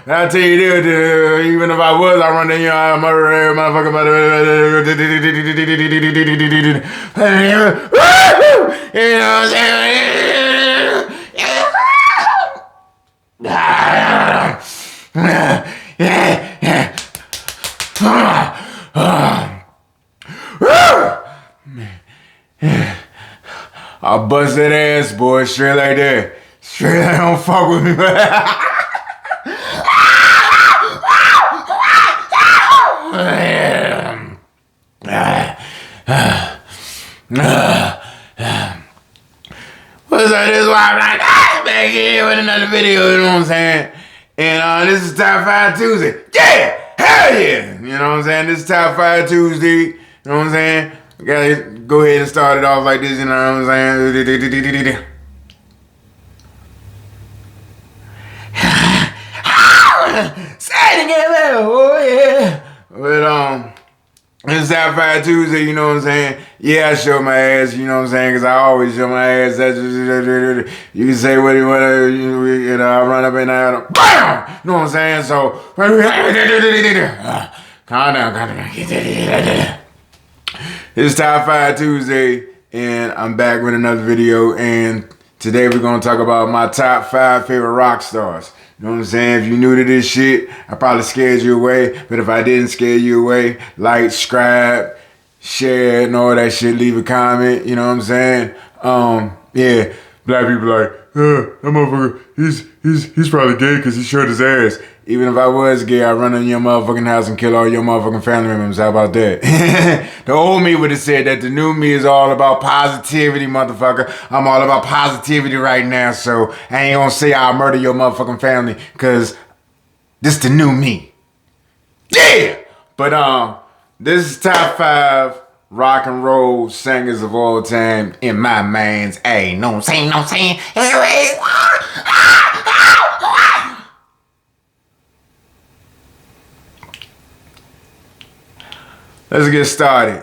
I tell you this, even if I was, I run in your murder motherfucker. You know what I'm saying? I'll bust that ass, boy, straight like that. Straight like, don't fuck with me, man. What's up? This is why I'm like, back here with another video, you know what I'm saying? And this is Top 5 Tuesday. Yeah! Hell yeah! You know what I'm saying? This is Top 5 Tuesday. You know what I'm saying? We gotta go ahead and start it off like this, you know what I'm saying? Say it again, oh yeah. But it's Top 5 Tuesday, you know what I'm saying? Yeah, I show my ass, you know what I'm saying? Because I always show my ass. You can say what you want to, you know, I run up and down, BAM! You know what I'm saying? So, calm down. It's Top 5 Tuesday, and I'm back with another video, and today we're going to talk about my top 5 favorite rock stars. You know what I'm saying? If you're new to this shit, I probably scared you away. But if I didn't scare you away, like, subscribe, share, and all that shit. Leave a comment. You know what I'm saying? Yeah. Black people like, that motherfucker, he's probably gay because he showed his ass. Even if I was gay, I'd run in your motherfucking house and kill all your motherfucking family members. How about that? The old me would have said that the new me is all about positivity, motherfucker. I'm all about positivity right now, so I ain't gonna say I'll murder your motherfucking family, because this the new me. Yeah! But, this is Top 5 rock and roll singers of all time in my man's A. Know what I'm saying? Let's get started.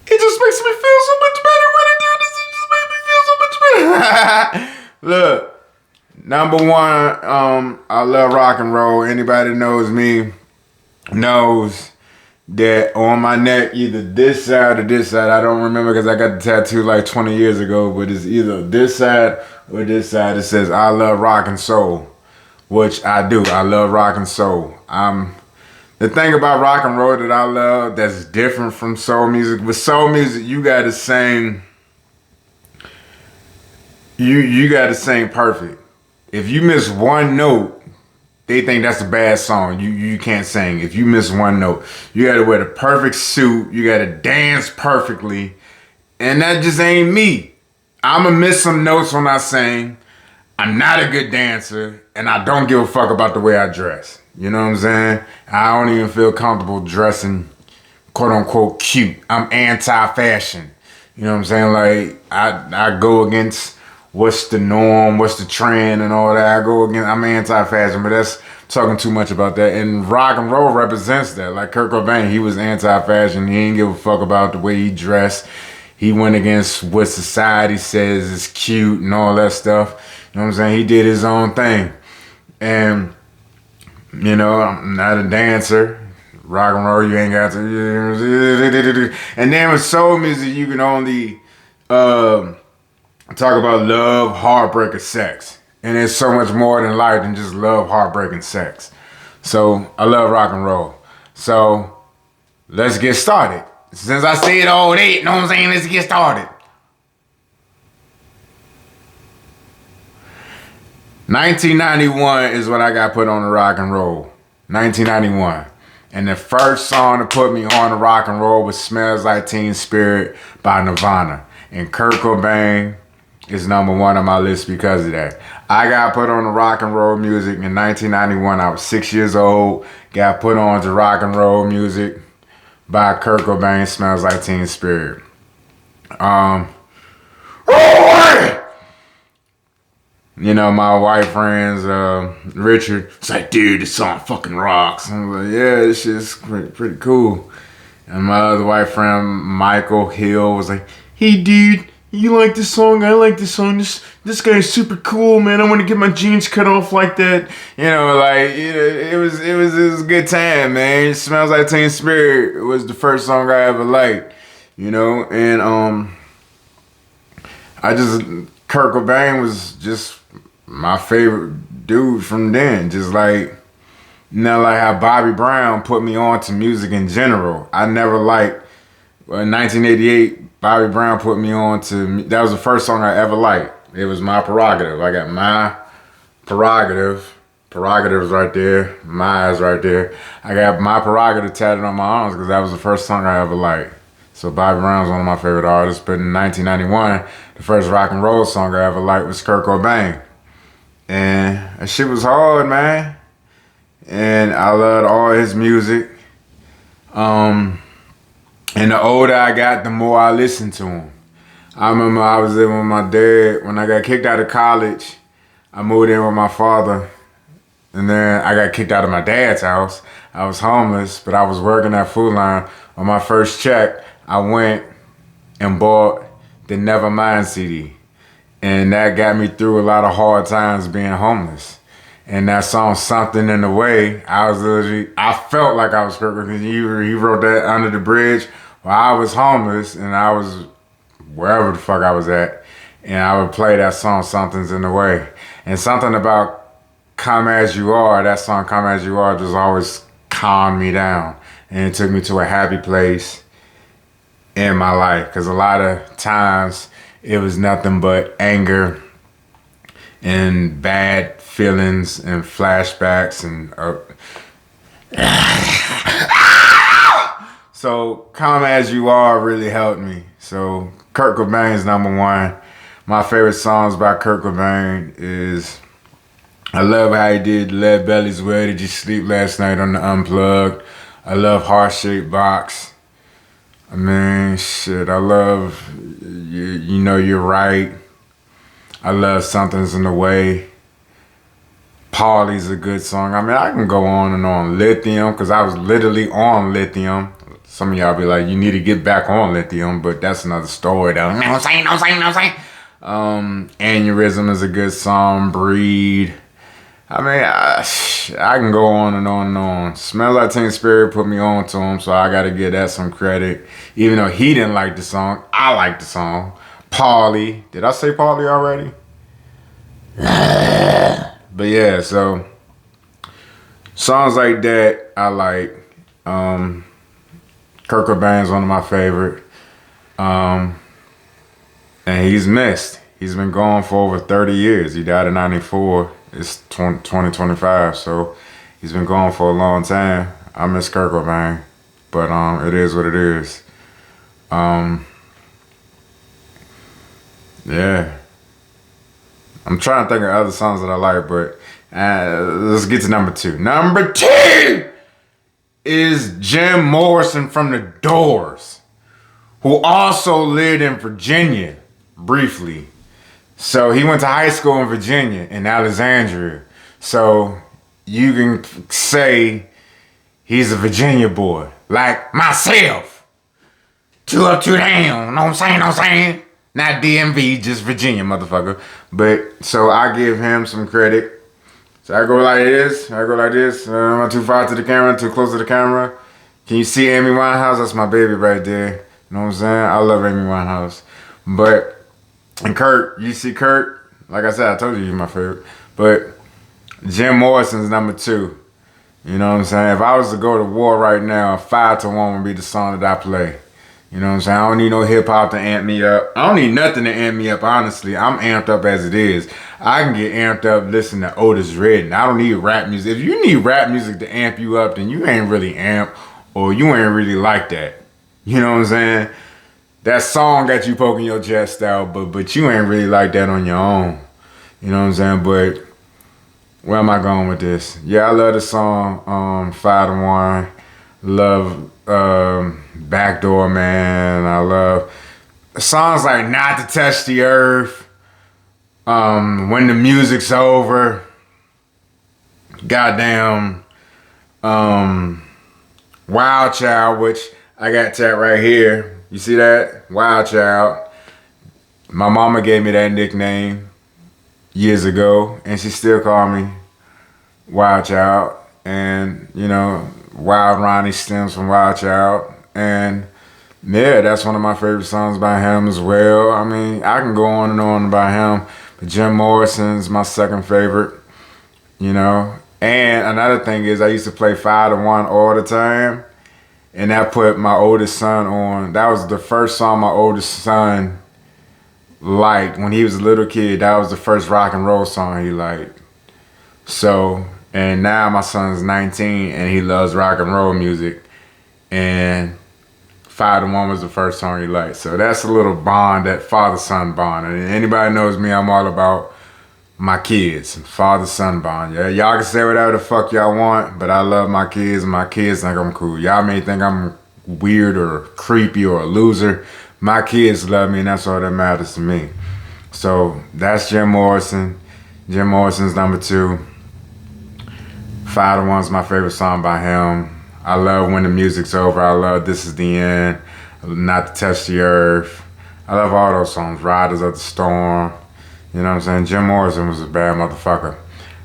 It just makes me feel so much better when I do this. It just makes me feel so much better. Look, number one, I love rock and roll. Anybody that knows me knows that on my neck, either this side or this side, I don't remember because I got the tattoo like 20 years ago, but it's either this side or this side. It says, I love rock and soul, which I do. I love rock and soul. The thing about rock and roll that I love that's different from soul music, with soul music, you gotta sing, you gotta sing perfect. If you miss one note, they think that's a bad song. You can't sing. If you miss one note, you gotta wear the perfect suit, you gotta dance perfectly, and that just ain't me. I'ma miss some notes when I sing. I'm not a good dancer, and I don't give a fuck about the way I dress. You know what I'm saying? I don't even feel comfortable dressing quote unquote cute. I'm anti-fashion. You know what I'm saying? Like I go against what's the norm, what's the trend and all that. I'm anti-fashion, but that's talking too much about that. And rock and roll represents that. Like Kurt Cobain, he was anti-fashion. He didn't give a fuck about the way he dressed. He went against what society says is cute and all that stuff. You know what I'm saying? He did his own thing. And you know, I'm not a dancer. Rock and roll, you ain't got to. And then with soul music, you can only talk about love, heartbreak, or sex. And there's so much more than life than just love, heartbreak, and sex. So I love rock and roll. So let's get started. Since I said all that, you know what I'm saying? Let's get started. 1991 is when I got put on the rock and roll. 1991. And the first song to put me on the rock and roll was Smells Like Teen Spirit by Nirvana. And Kurt Cobain is number one on my list because of that. I got put on to rock and roll music in 1991. I was 6 years old. Got put on to rock and roll music by Kurt Cobain. Smells Like Teen Spirit. You know, my white friends, Richard, it's like, dude, this song fucking rocks. I was like, yeah, this shit's pretty cool. And my other white friend, Michael Hill, was like, hey, dude, you like this song? I like this song. This guy's super cool, man. I want to get my jeans cut off like that. You know, like, it was a good time, man. It Smells Like Teen Spirit. It was the first song I ever liked, you know, and Kurt Cobain was just my favorite dude from then. Just like, you know, like how Bobby Brown put me on to music in general. I never liked, in 1988, Bobby Brown put me on to, that was the first song I ever liked. It was My Prerogative. I got My Prerogative. Prerogatives right there. My is right there. I got My Prerogative tatted on my arms because that was the first song I ever liked. So Bobby Brown's one of my favorite artists. But in 1991, the first rock and roll song I ever liked was Kurt Cobain. And that shit was hard, man. And I loved all his music. And the older I got, the more I listened to him. I remember I was living with my dad. When I got kicked out of college, I moved in with my father. And then I got kicked out of my dad's house. I was homeless, but I was working at Food Line. On my first check, I went and bought the Nevermind CD. And that got me through a lot of hard times being homeless. And that song, Something in the Way, I felt like I was hurt because he wrote that under the bridge while I was homeless and I was wherever the fuck I was at. And I would play that song, Something's in the Way. And something about Come As You Are, that song, Come As You Are, just always calmed me down. And it took me to a happy place in my life. Because a lot of times it was nothing but anger and bad feelings and flashbacks and so Come As You Are really helped me. So Kurt Cobain's number one. My favorite songs by Kurt Cobain is, I love how he did Lead Belly's Where Did You Sleep Last Night on the Unplugged. I love Heart Shaped Box. I mean, shit, I love You Know You're Right. I love Something's in the Way. Paulie's a good song. I mean, I can go on and on. Lithium, because I was literally on Lithium. Some of y'all be like, you need to get back on Lithium, but that's another story though. No saying. Aneurysm is a good song. Breed. I mean, I can go on and on and on. Smells Like Teen Spirit put me on to him, so I gotta give that some credit. Even though he didn't like the song, I like the song. Paulie. Did I say Paulie already? But yeah, so songs like that I like. Kurt Cobain's one of my favorite. And he's missed. He's been gone for over 30 years. He died in 94. It's 2025, so he's been gone for a long time. I miss Kurt Cobain, but it is what it is. Yeah. I'm trying to think of other songs that I like, but let's get to number two. Number two is Jim Morrison from The Doors, who also lived in Virginia briefly. So he went to high school in Virginia, in Alexandria. So you can say he's a Virginia boy, like myself. Two up, two down, know what I'm saying? Not DMV, just Virginia, motherfucker. But, so I give him some credit. So I go like this. I'm not too far to the camera, too close to the camera. Can you see Amy Winehouse? That's my baby right there. You know what I'm saying? I love Amy Winehouse. But, and Kurt, you see Kurt? Like I said, I told you he's my favorite. But Jim Morrison's number two. You know what I'm saying? If I was to go to war right now, 5-1 would be the song that I play. You know what I'm saying? I don't need no hip hop to amp me up. I don't need nothing to amp me up, honestly. I'm amped up as it is. I can get amped up listening to Otis Redding. I don't need rap music. If you need rap music to amp you up, then you ain't really amp or you ain't really like that. You know what I'm saying? that song got you poking your chest out, but you ain't really like that on your own. You know what I'm saying? But where am I going with this? Yeah, I love the song 5 to 1. Love Backdoor Man. I love songs like Not to Touch the Earth. When the Music's Over. Goddamn. Wild Child, which I got that right here. You see that? Wild Child. My mama gave me that nickname years ago, and she still called me Wild Child. And, you know, Wild Ronnie stems from Wild Child. And yeah, that's one of my favorite songs by him as well. I mean, I can go on and on about him, but Jim Morrison's my second favorite, you know. And another thing is I used to play 5 to 1 all the time. And that put my oldest son on. That was the first song my oldest son liked when he was a little kid. That was the first rock and roll song he liked. So, and now my son's 19 and he loves rock and roll music. And 5 to 1 was the first song he liked. So that's a little bond, that father-son bond. And anybody knows me, I'm all about my kids, father-son bond. Yeah, y'all can say whatever the fuck y'all want, but I love my kids and my kids think I'm cool. Y'all may think I'm weird or creepy or a loser. My kids love me and that's all that matters to me. So that's Jim Morrison. Jim Morrison's number 2. 5 to 1's my favorite song by him. I love When the Music's Over. I love This Is the End. Not to Touch the Earth. I love all those songs. Riders of the Storm. You know what I'm saying? Jim Morrison was a bad motherfucker.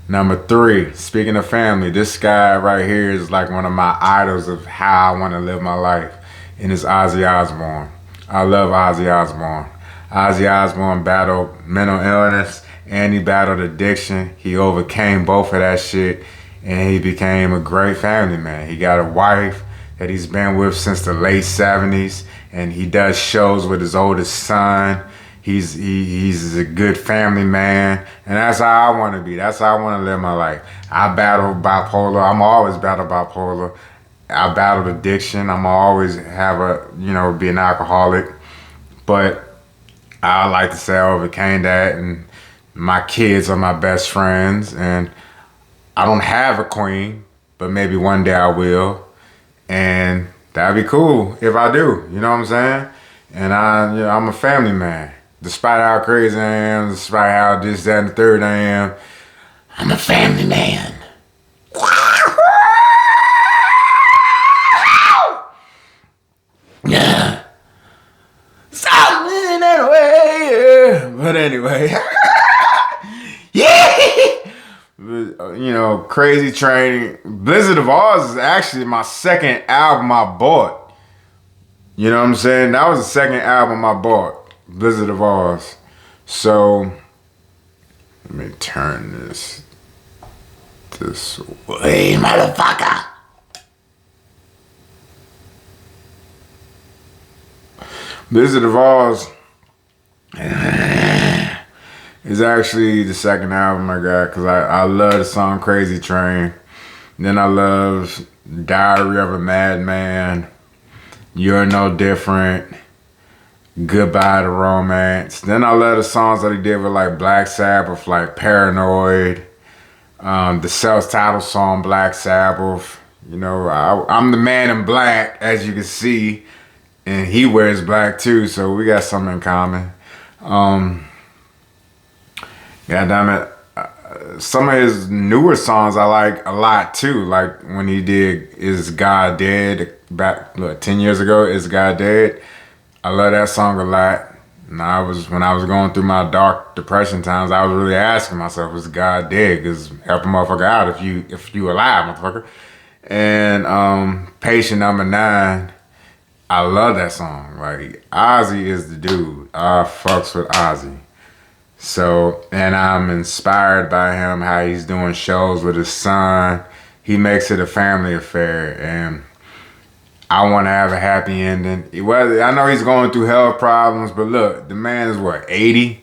Number 3, speaking of family, this guy right here is like one of my idols of how I want to live my life. And it's Ozzy Osbourne. I love Ozzy Osbourne. Ozzy Osbourne battled mental illness and he battled addiction. He overcame both of that shit and he became a great family man. He got a wife that he's been with since the late 70s and he does shows with his oldest son. He's a good family man, and that's how I want to be. That's how I want to live my life. I battle bipolar. I'm always battle bipolar. I battled addiction. I'm always be an alcoholic, but I like to say I overcame that, and my kids are my best friends, and I don't have a queen, but maybe one day I will, and that'd be cool if I do. You know what I'm saying? And I'm a family man. Despite how crazy I am, despite how this, that, and the third I am, I'm a family man. Yeah. Stop living that way. But anyway. Yeah. You know, Crazy Train. Blizzard of Oz is actually my second album I bought. You know what I'm saying? That was the second album I bought. Blizzard of Oz. So let me turn this way, motherfucker. Blizzard of Oz is actually the second album I got because I love the song Crazy Train. Then I love Diary of a Madman, You're No Different, Goodbye to Romance. Then I love the songs that he did with like Black Sabbath, like Paranoid, the self-titled song Black Sabbath. You know, I'm the man in black, as you can see, and he wears black too, so we got something in common. God damn it. Some of his newer songs I like a lot too, like when he did Is God Dead back 10 years ago, Is God Dead? I love that song a lot. And when I was going through my dark depression times, I was really asking myself, is God dead? Because help a motherfucker out if you alive, motherfucker. And Patient Number 9, I love that song. Like, Ozzy is the dude. I fucks with Ozzy. So, and I'm inspired by him, how he's doing shows with his son. He makes it a family affair, and I want to have a happy ending. Well, I know he's going through health problems, but look, the man is what, 80?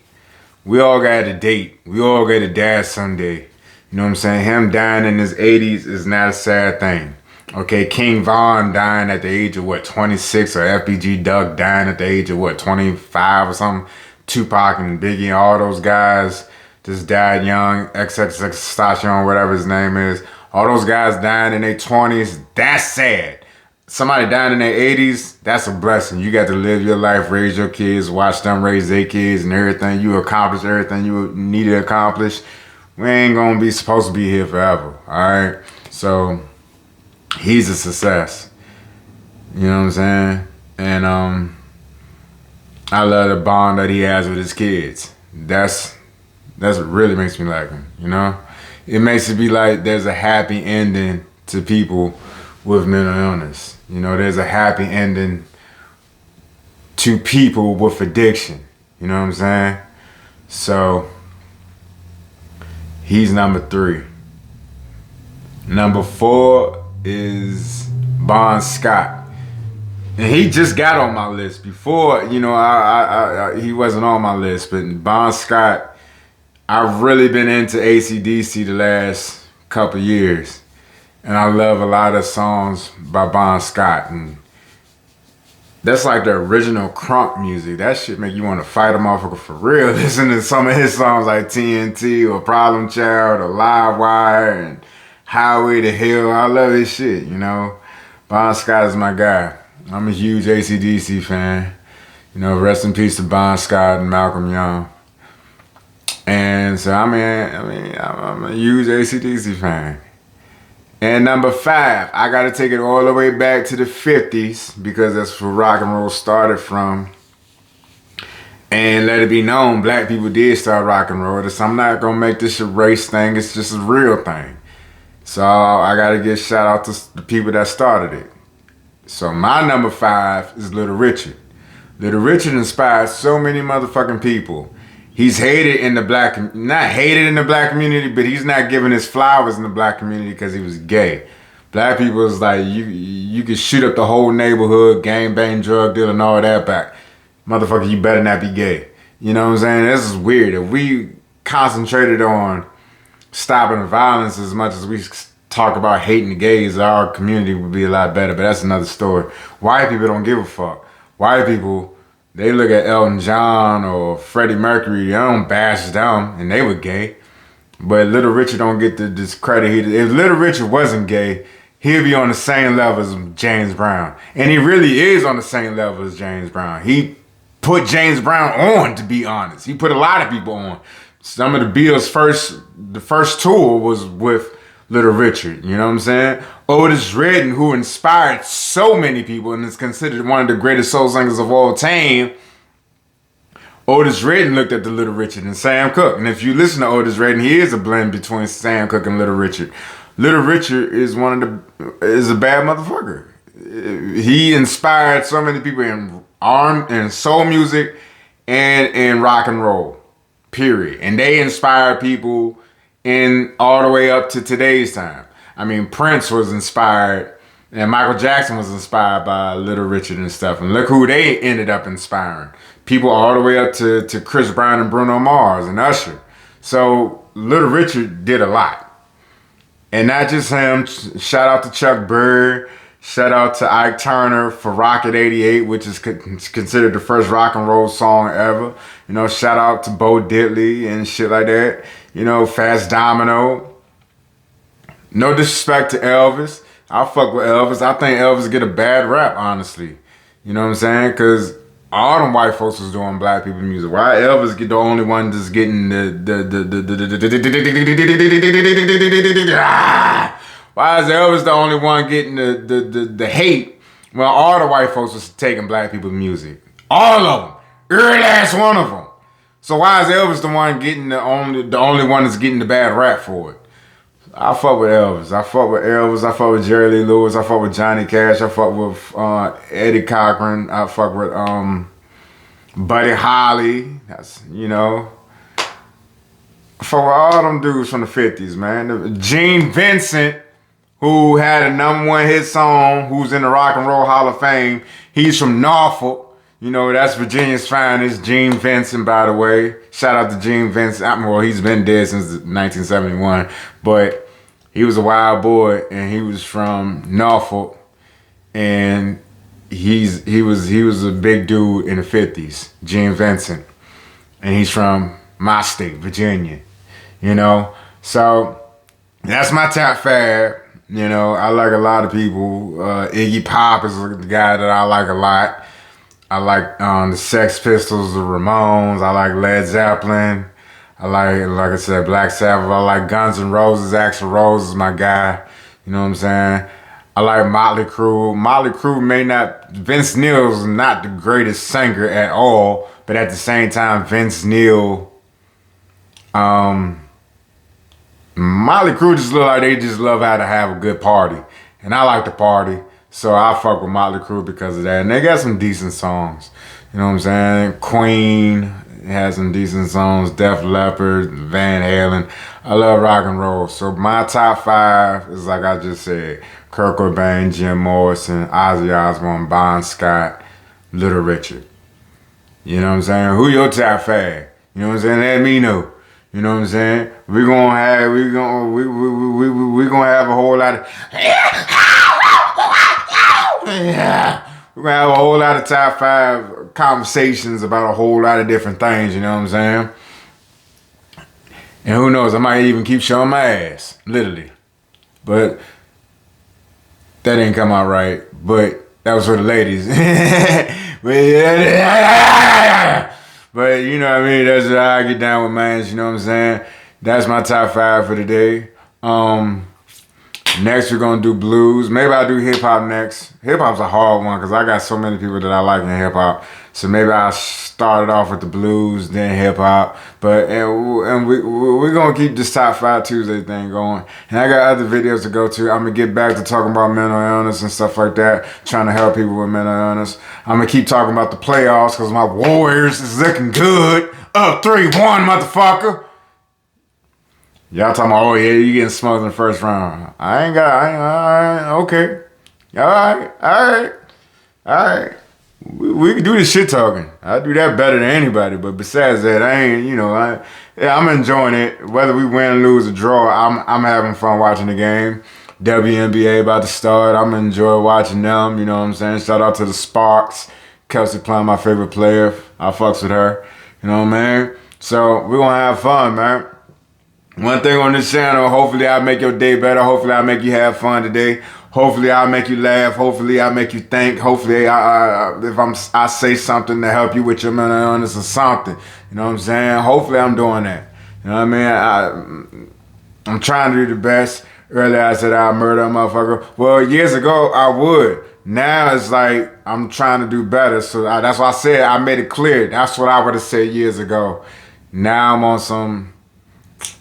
We all got a date. We all get to die someday. You know what I'm saying? Him dying in his 80s is not a sad thing. Okay, King Von dying at the age of what, 26, or FBG Duck dying at the age of what, 25 or something. Tupac and Biggie, all those guys just died young. XXXTentacion, whatever his name is. All those guys dying in their 20s. That's sad. Somebody dying in their 80s, that's a blessing. You got to live your life, raise your kids, watch them raise their kids and everything. You accomplish everything you need to accomplish. We ain't gonna be supposed to be here forever. Alright? So he's a success. You know what I'm saying? And I love the bond that he has with his kids. That's what really makes me like him, you know? It makes it be like there's a happy ending to people with mental illness. You know, there's a happy ending to people with addiction. You know what I'm saying? So he's number 3. Number 4 is Bon Scott. And he just got on my list. Before, you know, he wasn't on my list, but Bon Scott, I've really been into AC/DC the last couple years. And I love a lot of songs by Bon Scott. And that's like the original crunk music. That shit make you want to fight a motherfucker for real. Listen to some of his songs like TNT or Problem Child or Live Wire and Highway to Hell. I love his shit, you know. Bon Scott is my guy. I'm a huge AC/DC fan. You know, rest in peace to Bon Scott and Malcolm Young. And so, I'm a huge AC/DC fan. And number 5, I gotta take it all the way back to the 50s because that's where rock and roll started from. And let it be known, black people did start rock and roll. So I'm not gonna make this a race thing, it's just a real thing. So I gotta give shout out to the people that started it. So my number 5 is Little Richard. Little Richard inspired so many motherfucking people. He's hated in the not hated in the black community, but he's not giving his flowers in the black community because he was gay. Black people is like, you could shoot up the whole neighborhood, gang bang, drug deal and all that back. Motherfucker, you better not be gay. You know what I'm saying? This is weird. If we concentrated on stopping the violence as much as we talk about hating the gays, our community would be a lot better, but that's another story. White people don't give a fuck. White people, they look at Elton John or Freddie Mercury, they don't bash them, and they were gay. But Little Richard don't get this credit. If Little Richard wasn't gay, he'd be on the same level as James Brown. And he really is on the same level as James Brown. He put James Brown on, to be honest. He put a lot of people on. Some of the Beatles' first tour was with Little Richard, you know what I'm saying? Otis Redding, who inspired so many people and is considered one of the greatest soul singers of all time, Otis Redding looked at the Little Richard and Sam Cooke. And if you listen to Otis Redding, he is a blend between Sam Cooke and Little Richard. Little Richard is is a bad motherfucker. He inspired so many people in soul music and in rock and roll, period. And they inspired people in all the way up to today's time. I mean, Prince was inspired, and Michael Jackson was inspired by Little Richard and stuff. And look who they ended up inspiring. People all the way up to Chris Brown and Bruno Mars and Usher. So Little Richard did a lot. And not just him. Shout out to Chuck Berry. Shout out to Ike Turner for Rocket 88, which is considered the first rock and roll song ever. You know, shout out to Bo Diddley and shit like that. You know, Fats Domino. No disrespect to Elvis. I fuck with Elvis. I think Elvis get a bad rap, honestly. You know what I'm saying? Because all them white folks was doing black people music. Why Elvis get the only one that's getting why is Elvis the only one getting the hate when all the white folks was taking black people's music? All of them. Every last one of them. So why is Elvis the one getting the only one that's getting the bad rap for it? I fuck with Elvis. I fuck with Elvis. I fuck with Jerry Lee Lewis. I fuck with Johnny Cash. I fuck with Eddie Cochran. I fuck with Buddy Holly. That's, you know. I fuck with all them dudes from the 50s, man. Gene Vincent, who had a #1 hit song, who's in the Rock and Roll Hall of Fame. He's from Norfolk. You know, that's Virginia's finest. Gene Vincent, by the way. Shout out to Gene Vincent. Well, he's been dead since 1971. But He was a wild boy, and he was from Norfolk, and he was a big dude in the 50s, Gene Vincent, and he's from my state, Virginia. You know, so that's my top five. You know, I like a lot of people. Iggy Pop is the guy that I like a lot. I like the Sex Pistols, the Ramones. I like Led Zeppelin. Like I said, Black Sabbath. I like Guns N' Roses. Axl Rose is my guy. You know what I'm saying? I like Motley Crue. Motley Crue may not. Vince Neil's not the greatest singer at all, but at the same time, Vince Neil. Motley Crue just look like they just love how to have a good party, and I like to party, so I fuck with Motley Crue because of that. And they got some decent songs. You know what I'm saying? Queen has some decent songs. Def Leppard, Van Halen. I love rock and roll. So my top five is like I just said: Kurt Cobain, Jim Morrison, Ozzy Osbourne, Bon Scott, Little Richard. You know what I'm saying? Who your top five? You know what I'm saying? Let me know. You know what I'm saying? We're gonna have a whole lot of we're gonna have a whole lot of top five conversations about a whole lot of different things, you know what I'm saying? And who knows, I might even keep showing my ass, literally. But that didn't come out right. But that was for the ladies. But you know what I mean? That's how I get down with mans, you know what I'm saying? That's my top five for today. Next we're gonna do blues. Maybe I'll do hip hop next. Hip hop's a hard one because I got so many people that I like in hip hop. So maybe I'll start it off with the blues, then hip hop. But we're gonna keep this top five Tuesday thing going. And I got other videos to go to. I'm gonna get back to talking about mental illness and stuff like that. Trying to help people with mental illness. I'm gonna keep talking about the playoffs because my Warriors is looking good. Up 3-1, motherfucker. Y'all talking about, oh yeah, you getting smoked in the first round. Okay. Alright. We can do this shit talking. I do that better than anybody. But besides that, I'm enjoying it. Whether we win, lose, or draw, I'm having fun watching the game. WNBA about to start. I'm enjoy watching them. You know what I'm saying? Shout out to the Sparks. Kelsey Plum, my favorite player. I fucks with her. You know what I mean? So we're gonna have fun, man. One thing on this channel, hopefully I'll make your day better. Hopefully I'll make you have fun today. Hopefully I'll make you laugh. Hopefully I'll make you think. Hopefully I say something to help you with your mental illness or something. You know what I'm saying? Hopefully I'm doing that. You know what I mean? I'm trying to do the best. Earlier I said I'll murder a motherfucker. Well, years ago I would. Now it's like I'm trying to do better. So that's why I said I made it clear. That's what I would have said years ago. Now I'm on some...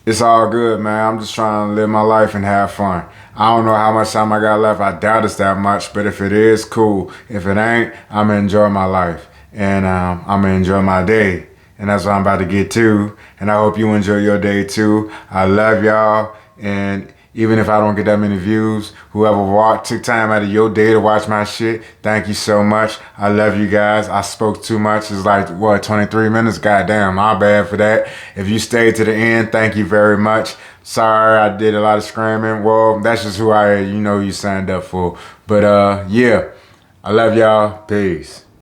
It's all good, man. I'm just trying to live my life and have fun. I don't know how much time I got left. I doubt it's that much, but if it is, cool. If it ain't, I'm gonna enjoy my life. And I'm gonna enjoy my day. And that's what I'm about to get to. And I hope you enjoy your day too. I love y'all. And even if I don't get that many views, whoever took time out of your day to watch my shit, thank you so much. I love you guys. I spoke too much. It's like, 23 minutes? Goddamn, my bad for that. If you stayed to the end, thank you very much. Sorry, I did a lot of screaming. Well, that's just who I am. You know you signed up for. But yeah, I love y'all. Peace.